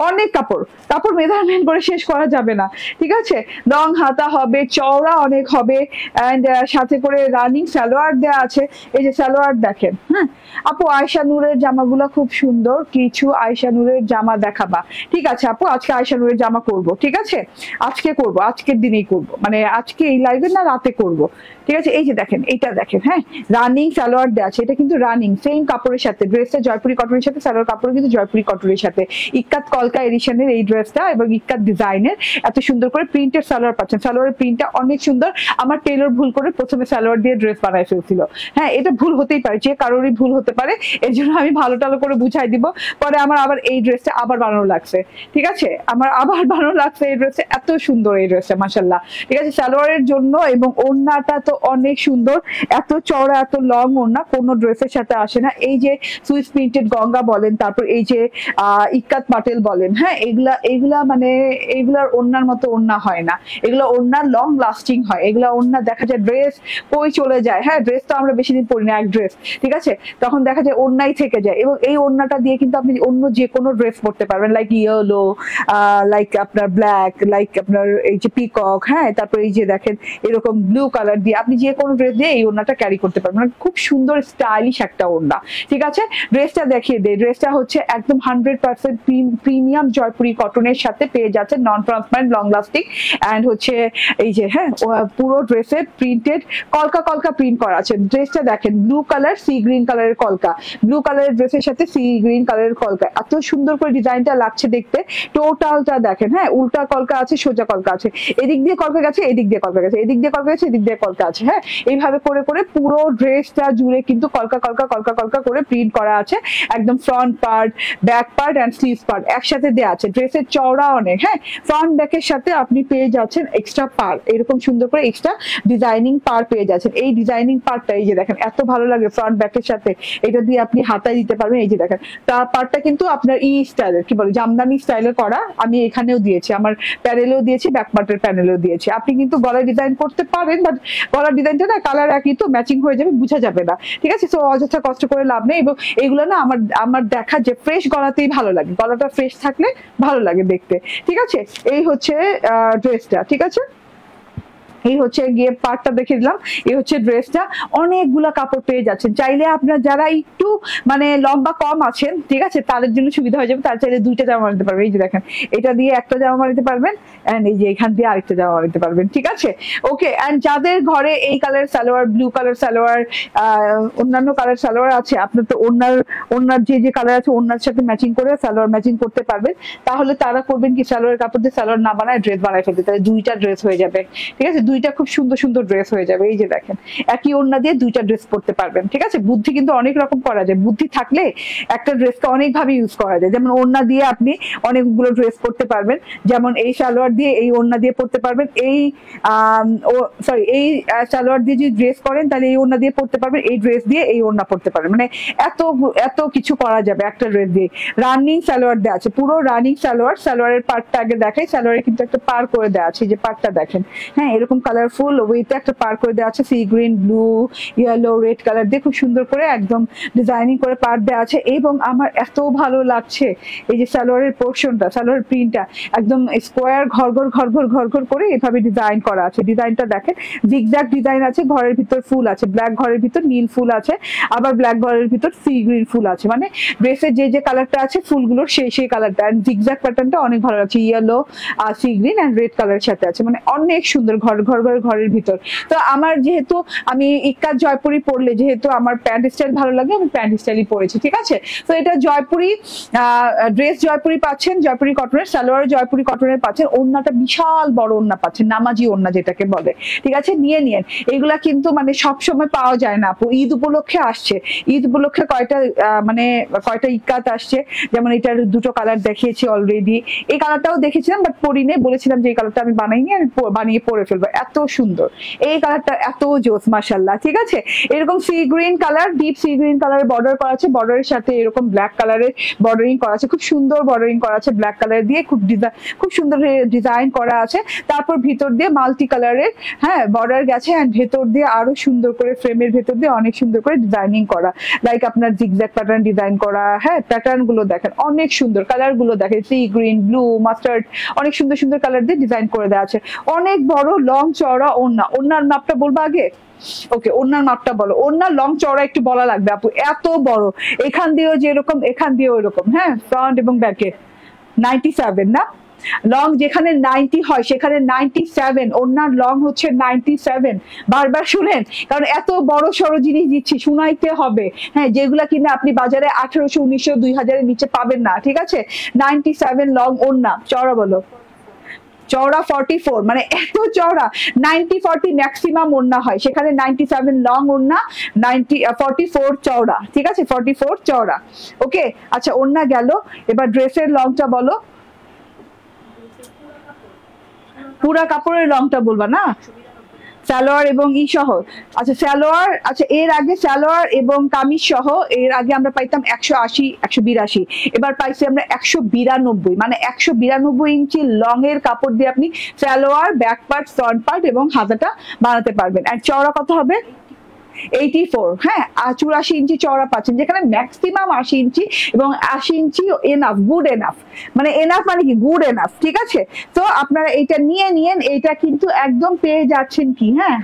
অনেক কাপড় মেজারমেন্ট করে শেষ করা যাবে না। ঠিক আছে, লং হাতা হবে, চওড়া অনেক হবে, এন্ড সাথে করে রানিং সালোয়ার দেওয়া আছে। এই যে সালোয়ার দেখেন। হ্যাঁ আপু, আয়শা নূরের জামাগুলো খুব সুন্দর, কিছু আয়শা নূরের জামা দেখাবা? ঠিক আছে আপু, আজকে আয়শা নূরের জামা করব। ঠিক আছে, আজকে করব, আজকের দিনেই করব, মানে আজকে এই লাইভে না, রাতে করব। ঠিক আছে, এই যে দেখেন, এইটা দেখেন, হ্যাঁ, রানিং সালোয়ার দেওয়া আছে। এটা কিন্তু রানিং সেম কাপড়ের সাথে, ড্রেসটা জয়পুরি কটনের সাথে, সালোয়ার কাপড় কিন্তু জয়পুরি কটনের সাথে। ইক্কাত কলকা এডিশনের এই ড্রেসটা, এবং ইক্কাত ডিজাইনের এত সুন্দর করে প্রিন্টের সালোয়ার পাচ্ছেন। সালোয়ারের প্রিন্টটা অনেক সুন্দর। আমার টেলর ভুল করে প্রথমে সালোয়ার দিয়ে ড্রেস বানায় ফেলছিল। হ্যাঁ, এটা ভুল হতেই পারে, যে কারোরই ভুল হতে পারে, এর জন্য আমি ভালো টালো করে বুঝাই দিব। পরে আমার আবার এই ড্রেসটা আবার বানানো লাগছে। ঠিক আছে, আমার আবার বানানো লাগছে এই ড্রেসটা, এত সুন্দর এই ড্রেসটা মাশাআল্লাহ। ঠিক আছে, সালোয়ারের জন্য, এবং ওড়নাটা তো অনেক সুন্দর, এত চওড়া এত লং ওড়না কোনো ড্রেসের সাথে আসে না। এই যে সুইস প্রিন্টেড গঙ্গা বলেন, তারপর এই যে ইক্কাত পাটেল বলেন, হ্যাঁ, এগুলা মানে এগুলার ওড়নার মতো ওড়না হয় না। এগুলো ওড়নার লং লাস্টিং হয়, এগুলা ওড়না দেখা যায় ড্রেস কই চলে যায়, হ্যাঁ ড্রেস তো আমরা বেশি দিন পরি না, এক ড্রেস, ঠিক আছে, তখন দেখা যায় ওড়নাই থেকে যায়। এবং এই ওড়নাটা দিয়ে কিন্তু আপনি অন্য যে কোনো ড্রেস পরতে পারবেন, লাইক ইয়েলো, লাইক আপনার ব্ল্যাক, লাইক আপনার এই যে পিকক, হ্যাঁ তারপর এই যে দেখেন এরকম ব্লু কালার দিয়ে আপনি যে কোনো ড্রেস দিয়ে এই ওড়নাটা ক্যারি করতে পারবেন, মানে খুব সুন্দর স্টাইলিশ একটা ওড়না, ঠিক আছে। ড্রেসটা দেখিয়ে দেয়, ড্রেসটা হচ্ছে একদম 100% প্রিমিয়াম জয়পুরি কটনের সাথে পেয়ে যাচ্ছে, নন ট্রান্সপারেন্ট, লং লাস্টিং, অ্যান্ড হচ্ছে এই যে হ্যাঁ পুরো ড্রেসে প্রিন্টেড কলকা কলকা প্রিন্ট করা আছে। ড্রেসটা দেখেন ব্লু কালার সি গ্রিন কালারের কলকা, ব্লু কালারের ড্রেসের সাথে সি গ্রিন কালারের কলকা, এত সুন্দর করে ডিজাইনটা লাগছে দেখতে। টোটালটা দেখেন, হ্যাঁ উল্টা কলকা আছে, সোজা কলকা আছে, এদিক দিয়ে কলকা গেছে, এদিক দিয়ে কলকা গেছে, এদিক দিয়ে কলকা গেছে, এদিক দিয়ে কলকা আছে, হ্যাঁ এইভাবে করে করে পুরো ড্রেসটা জুড়ে কিন্তু কলকা কলকা কলকা কলকা করে প্রিন্ট করা আছে। একদম front part, back part and sleeve part একসাথে দেওয়া আছে। ড্রেসের চওড়া অনেক, হ্যাঁ ফ্রন্ট ব্যাকের সাথে আপনি পেয়ে যাচ্ছেন এক্সট্রা পার, এরকম সুন্দর করে এক্সট্রা ডিজাইনিং পার পেয়ে যাচ্ছেন। এই ডিজাইনিং পার্টটা এই যে দেখেন এত ভালো লাগে ফ্রন্ট ব্যাকের সাথে, এটা দিয়ে আপনি হাতায় দিতে পারবেন। এই যে দেখেন তার পার্টটা কিন্তু আপনার স্টাইলের, কি বলে জামদানি স্টাইলে করা, আমি এখানেও দিয়েছি, আমার প্যানেলেও দিয়েছি, ব্যাক পার্টের প্যানেলেও দিয়েছি। আপনি কিন্তু গলায় ডিজাইন করতে পারেন, বাট গলার ডিজাইনটা না কালার একই তো ম্যাচিং হয়ে যাবে, বোঝা যাবে না, ঠিক আছে। সো অযথা কষ্ট করে লাভ নেই। এবং এগুলো না আমার আমার দেখা যে ফ্রেশ গলাতেই ভালো লাগে, গলাটা ফ্রেশ থাকলে ভালো লাগে দেখতে, ঠিক আছে। এই হচ্ছে ড্রেসটা, ঠিক আছে। এই হচ্ছে গিয়ে পার্টটা দেখে দিলাম, এই হচ্ছে ড্রেসটা। অনেকগুলা কাপড় পেয়ে যাচ্ছেন, চাইলে আপনার যারা একটু মানে লম্বা কম আছেন, ঠিক আছে, তাদের জন্য সুবিধা হয়ে যাবে, তার চাইলে দুইটা জামা নিতে পারবেন। এই যে দেখেন এটা দিয়ে একটা জামা নিতে পারবেন, এন্ড এই যে এখান দিয়ে আরেকটা জামা নিতে পারবেন, ঠিক আছে। ওকে, এন্ড যাদের ঘরে এই colour salwar, blue colour salwar, অন্যান্য কালার সালোয়ার আছে, আপনার তো ওনার যে যে কালার আছে ওনার সাথে ম্যাচিং করে সালোয়ার ম্যাচিং করতে পারবেন, তাহলে তারা করবেন কি সালোয়ার কাপড় দিয়ে সালোয়ার না বানায় ড্রেস বানায় ফেলতে, তাহলে দুইটা ড্রেস হয়ে যাবে, ঠিক আছে, দুইটা খুব সুন্দর সুন্দর ড্রেস হয়ে যাবে। এই যে দেখেন একই ওড়না দিয়ে দুইটা ড্রেস পরতে পারবেন, ঠিক আছে। বুদ্ধি কিন্তু অনেক রকম করা যায়, বুদ্ধি থাকলে একটা ড্রেসকে অনেকভাবে ইউজ করা যায়। যেমন ওড়না দিয়ে আপনি অনেকগুলো ড্রেস পরতে পারবেন, যেমন এই সালোয়ার দিয়ে এই ওড়না দিয়ে পরতে পারবেন, এই এই সালোয়ার দিয়ে যদি ড্রেস করেন তাহলে এই ওড়না দিয়ে পরতে পারবেন, এই ড্রেস দিয়ে এই ওড়না পরতে পারবেন, মানে এত এত কিছু করা যাবে একটা ড্রেস দিয়ে। রানিং সালোয়ার দেওয়া আছে, পুরো রানিং সালোয়ার, সালোয়ারের পার্টটা আগে দেখাই, সালোয়ারে কিন্তু একটা পার করে দেওয়া আছে, যে পার্টটা দেখেন, হ্যাঁ এরকম কালারফুল ওয়েতে একটা পার করে দেওয়া আছে, sea green, blue, yellow, red colour দিয়ে খুব সুন্দর করে একদম ডিজাইনিং করে পার দেওয়া আছে। এবং আমার এত ভালো লাগছে এই যে সালোয়ারের পোর্শনটা, সালোয়ার প্রিন্টটা একদম স্কোয়ার ঘর ঘর ঘর ঘর ঘর ঘর করে এভাবে ডিজাইন করা আছে। ডিজাইনটা দেখেন জিগজ্যাগ ডিজাইন আছে, ঘরের ভিতর ফুল আছে, ব্ল্যাক ঘরের ভিতর নীল ফুল আছে, আবার ব্ল্যাক ঘরের ভিতর সি গ্রিন ফুল আছে, মানে ড্রেসের যে যে কালারটা আছে ফুলগুলোর সেই কালারটা, এন্ড জিগজ্যাগ প্যাটার্নটা অনেক ভালো লাগছে, ইয়েলো আর সি গ্রিন এন্ড রেড কালারের সাথে আছে, মানে অনেক সুন্দর ঘর ঘর ঘরের ভিতর। তো আমার যেহেতু আমি ইক্কাত জয়পুরি পরলে যেহেতু আমার প্যান্ট স্টাইল ভালো লাগে, আমি প্যান্ট স্টাইলই পরেছি, ঠিক আছে। তো এটা জয়পুরি ড্রেস, জয়পুরি পাচ্ছেন, জয়পুরি কটনের সালোয়ার, জয়পুরি কটনের পাচ্ছেন, ওড়নাটা বিশাল বড় ওড়না পাচ্ছেন, নামাজি ওড়না যেটাকে বলে, ঠিক আছে, নিয়ে নিয়েন। এগুলা কিন্তু মানে সব সময় পাওয়া যায় না আপু, ঈদ উপলক্ষে আসছে, ঈদ উপলক্ষে কয়টা ইক্কাত আসছে, যেমন এটার দুটো কালার দেখিয়েছি অলরেডি, এই কালারটাও দেখেছিলাম বাট পরিনি, বলেছিলাম যে এই কালারটা আমি বানাইনি, আমি বানিয়ে পরে ফেলবো, এত সুন্দর এই কালারটা, এত জোস মাশাআল্লাহ, ঠিক আছে। এরকম sea green colour, deep sea green কালারের বর্ডার করা আছে, বর্ডারের সাথে এরকম ব্ল্যাক কালারের বর্ডারিং করা আছে, খুব সুন্দর বর্ডারিং করা আছে ব্ল্যাক কালার দিয়ে, খুব সুন্দর ডিজাইন করা আছে। তারপর ভিতর দিয়ে মাল্টি কালারের হ্যাঁ বর্ডার গেছে, এন্ড ভেতর দিয়ে আরো সুন্দর করে ফ্রেমের ভেতর দিয়ে অনেক সুন্দর করে ডিজাইনিং করা, লাইক আপনার জিগজ্যাগ প্যাটার্ন ডিজাইন করা, হ্যাঁ প্যাটার্ন গুলো দেখেন অনেক সুন্দর, কালার গুলো দেখেন সি গ্রিন, ব্লু, মাস্টার্ড, অনেক সুন্দর সুন্দর কালার দিয়ে ডিজাইন করে দেওয়া আছে। অনেক বড় লং চওড়া ওড়না, ওড়নার মাপটা বলবো আগে, ওকে ওড়নার মাপটা বলো, ওড়নার লং চওড়া একটু বলা লাগবে আপু, এত বড়, এখান দিয়েও যেরকম এখান দিয়েও এরকম, হ্যাঁ ফ্রন্ট এবং ব্যাকে 97 না, লং যেখানে 90 হয় সেখানে 97, ওড়নার লং হচ্ছে 97, বারবার শুনেন কারণ এত বড় সড়ো জিনিস দিচ্ছি, শুনাইতে হবে, হ্যাঁ যেগুলা কিনা আপনি বাজারে 1800, 1900, 2000 নিচে পাবেন না, ঠিক আছে। 97 লং ওড়না, চওড়া বলো, চওড়া 44, মানে এত চওড়া, 90-40 ম্যাক্সিমাম ওড়না হয়, সেখানে 97 লং ওড়না, 44 চওড়া, ঠিক আছে, 44 চওড়া। ওকে আচ্ছা ওড়না গেল, এবার ড্রেসের লংটা বলো, পুরা কাপড়ের লংটা বলবা না, সালোয়ার এবং ই সহ। আচ্ছা সালোয়ার, আচ্ছা এর আগে সালোয়ার এবং কামিজ সহ এর আগে আমরা পাইতাম 180 182, এবার পাইছি আমরা 192, মানে 192 ইঞ্চি লং এর কাপড় দিয়ে আপনি salwar, back part, front part এবং হাতাটা বানাতে পারবেন। আর চওড়া কত হবে? 84, হ্যাঁ 84 ইঞ্চি চওড়া পাচ্ছেন, যেখানে ম্যাক্সিমাম 80 ইঞ্চি এবং 80 ইঞ্চি এনাফ, গুড এনাফ, মানে এনাফ মানে কি গুড এনাফ, ঠিক আছে। তো আপনারা এটা নিয়ে নিয়েন, এটা কিন্তু একদম পেয়ে যাচ্ছেন কি, হ্যাঁ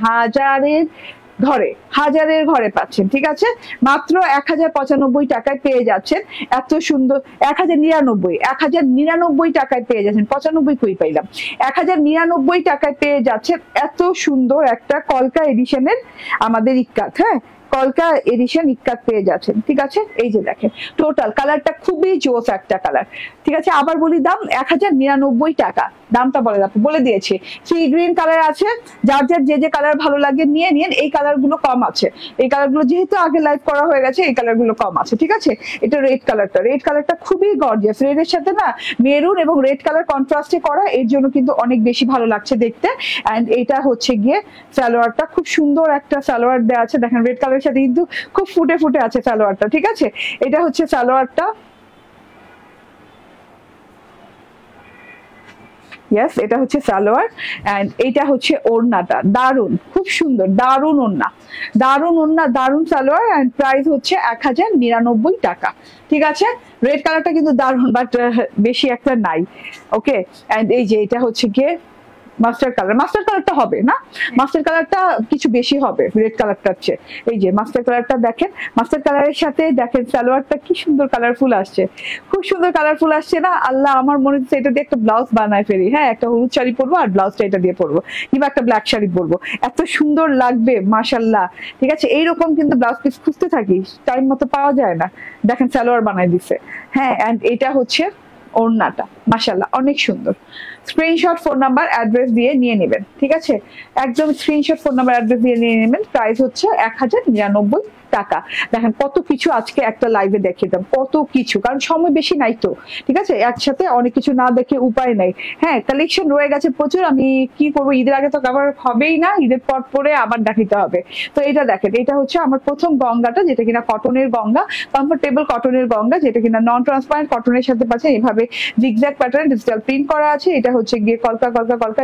হাজারের ঘরে পাচ্ছেন, ঠিক আছে। মাত্র 1095 টাকায় পেয়ে যাচ্ছেন এত সুন্দর, 1099 টাকায় পেয়ে যাচ্ছেন, 95 কই পাইলাম, 1099 টাকায় পেয়ে যাচ্ছেন এত সুন্দর একটা কলকা এডিশনের আমাদের ইক্কাত, হ্যাঁ কলকা এডিশন ইক্কাত পেয়ে যাচ্ছেন, ঠিক আছে। এই যে দেখেন টোটাল কালারটা খুবই জোস একটা কালার, ঠিক আছে। আবার বলি দাম 1099 টাকা, দামটা বলে দিয়েছি। সি গ্রিন কালার আছে, যার যে কালার ভালো লাগে নিয়ে নিন। এই কালার গুলো কম আছে, এই কালার গুলো যেহেতু আগে লাইভ করা হয়ে গেছে, এই কালার গুলো কম আছে, ঠিক আছে। এটা রেড কালারটা খুবই গর্জিয়াস, রেড এর সাথে না মেরুন এবং রেড কালার কন্ট্রাস্টে করা, এর জন্য কিন্তু অনেক বেশি ভালো লাগছে দেখতে। এন্ড এটা হচ্ছে গিয়ে সালোয়ারটা, খুব সুন্দর একটা সালোয়ার দেওয়া আছে, দেখেন রেড কালারের সাথে কিন্তু খুব ফুটে আছে সালোয়ারটা, ঠিক আছে। এটা হচ্ছে সালোয়ারটা, ইয়েস এটা হচ্ছে সালোয়ার, এন্ড এটা হচ্ছে ওড়নাটা, দারুন খুব সুন্দর, দারুন ওড়না, দারুন সালোয়ার, এন্ড প্রাইস হচ্ছে 1099 টাকা, ঠিক আছে। রেড কালারটা কিন্তু দারুন, বাট বেশি একটা নাই, ওকে। এন্ড এই যে এটা হচ্ছে গিয়ে মাস্টার কালারটা হবে না, মাস্টার কালারটা কিছু বেশি হবে রেড কালারটার চেয়ে। এই যে মাস্টার কালারটা দেখেন, মাস্টার কালারের সাথে দেখেন সালোয়ারটা কি সুন্দর কালারফুল আসছে, খুব সুন্দর কালারফুল আসছে না, আল্লাহ আমার মনে হচ্ছে এটা দিয়ে একটা ব্লাউজ বানায় ফেলি, হ্যাঁ একটা হলুদ শাড়ি পরবো আর ব্লাউজটা এটা দিয়ে পরবো, কিংবা একটা ব্ল্যাক শাড়ি পরবো, এত সুন্দর লাগবে মাশাল্লাহ, ঠিক আছে। এইরকম কিন্তু ব্লাউজ পিস খুঁজতে থাকি, টাইম মতো পাওয়া যায় না, দেখেন সালোয়ার বানাই দিছে, হ্যাঁ। এন্ড এটা হচ্ছে ওড়নাটা, মাশাআল্লাহ অনেক সুন্দর। স্ক্রিনশট, ফোন নাম্বার, অ্যাড্রেস দিয়ে নিয়ে নেবেন, ঠিক আছে। একদম স্ক্রিনশট, ফোন নাম্বার, অ্যাড্রেস দিয়ে নিয়ে নেবেন। প্রাইস হচ্ছে 1099 টাকা। দেখেন কত কিছু আজকে একটা লাইভে দেখিয়ে দাম, কত কিছু, কারণ সময় বেশি নাই তো, ঠিক আছে। একসাথে অনেক কিছু না দেখে উপায় নাই, হ্যাঁ কালেকশন রয়ে গেছে প্রচুর। আমি কি করবো, ঈদের আগে তো কভার হবেই না, ঈদের পর পরে আবার দেখাতে হবে। তো এটা দেখেন, এটা হচ্ছে আমার প্রথম গঙ্গাটা, যেটা কিনা কটনের গঙ্গা, কমফোর্টেবল কটনের গঙ্গা, যেটা কিনা নন ট্রান্সপারেন্ট কটনের সাথে পাচ্ছে এইভাবে জিগজ্যাগ প্যাটার্ন ডিজিটাল প্রিন্ট করা আছে। এটা হচ্ছে গিয়ে কলকা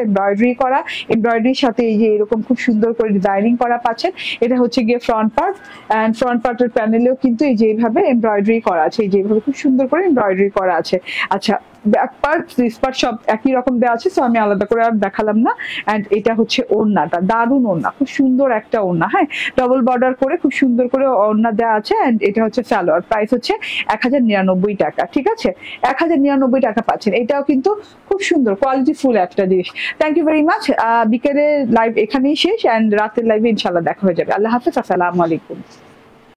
এমব্রয়ডারি করা, এমব্রয়ডারির সাথে এই যে এরকম খুব সুন্দর করে ডিজাইনিং করা পাচ্ছেন। এটা হচ্ছে গিয়ে ফ্রন্ট পার্ট, এন্ড ফ্রন্ট পার্টের প্যানেলেও কিন্তু এই যে এইভাবে এমব্রয়ডারি করা আছে, এই যে এইভাবে খুব সুন্দর করে এমব্রয়ডারি করা আছে। আচ্ছা ব্যাক পার্ট, ফ্রিজ পার্ট সব একই রকম দেওয়া আছে, সো আমি আলাদা করে আর দেখালাম না। এন্ড এটা হচ্ছে ওড়নাটা, দারুন ওড়না, খুব সুন্দর একটা ওড়না, হ্যাঁ ডবল বর্ডার করে খুব সুন্দর করে ওড়না দেওয়া আছে। এন্ড এটা হচ্ছে সালোয়ার, প্রাইস হচ্ছে 1099 টাকা, ঠিক আছে। 1099 টাকা পাচ্ছেন, এটাও কিন্তু খুব সুন্দর কোয়ালিটি ফুল একটা জিনিস। Thank you very much. বিকেলে লাইভ এখানেই শেষ, এন্ড রাতের লাইভে ইনশাল্লাহ দেখা হয়ে যাবে। আল্লাহ হাফেজ, আসসালামু আলাইকুম।